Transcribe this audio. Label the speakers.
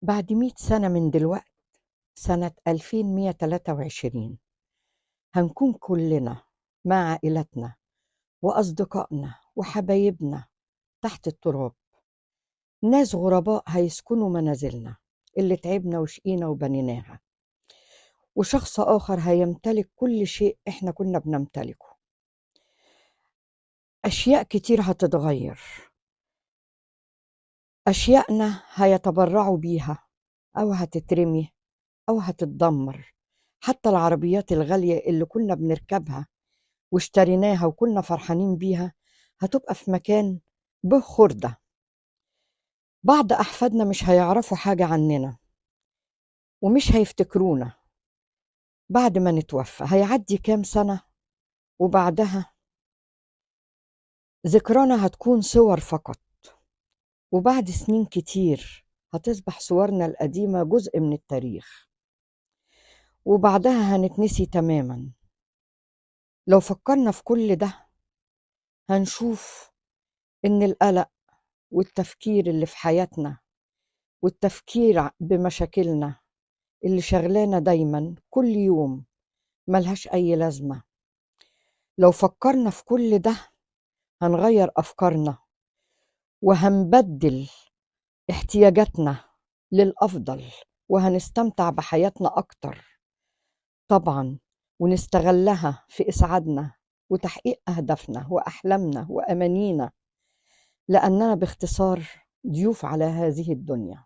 Speaker 1: بعد 100 سنة من دلوقت، سنة 2123، هنكون كلنا مع عائلتنا وأصدقائنا وحبايبنا تحت التراب. ناس غرباء هيسكنوا منازلنا اللي تعبنا وشقينا وبنيناها، وشخص آخر هيمتلك كل شيء إحنا كنا بنمتلكه. أشياء كتير هتتغير، أشياءنا هيتبرعوا بيها أو هتترمي أو هتتدمر. حتى العربيات الغالية اللي كنا بنركبها واشتريناها وكنا فرحانين بيها هتبقى في مكان به خردة. بعض أحفادنا مش هيعرفوا حاجة عننا ومش هيفتكرونا. بعد ما نتوفى هيعدي كام سنة، وبعدها ذكرانا هتكون صور فقط. وبعد سنين كتير هتصبح صورنا القديمة جزء من التاريخ، وبعدها هنتنسي تماما. لو فكرنا في كل ده هنشوف إن القلق والتفكير اللي في حياتنا والتفكير بمشاكلنا اللي شغلانا دايما كل يوم ملهاش أي لازمة. لو فكرنا في كل ده هنغير أفكارنا وهنبدل احتياجاتنا للأفضل، وهنستمتع بحياتنا أكتر طبعا، ونستغلها في إسعادنا وتحقيق أهدافنا وأحلامنا وأمانينا، لأننا باختصار ضيوف على هذه الدنيا.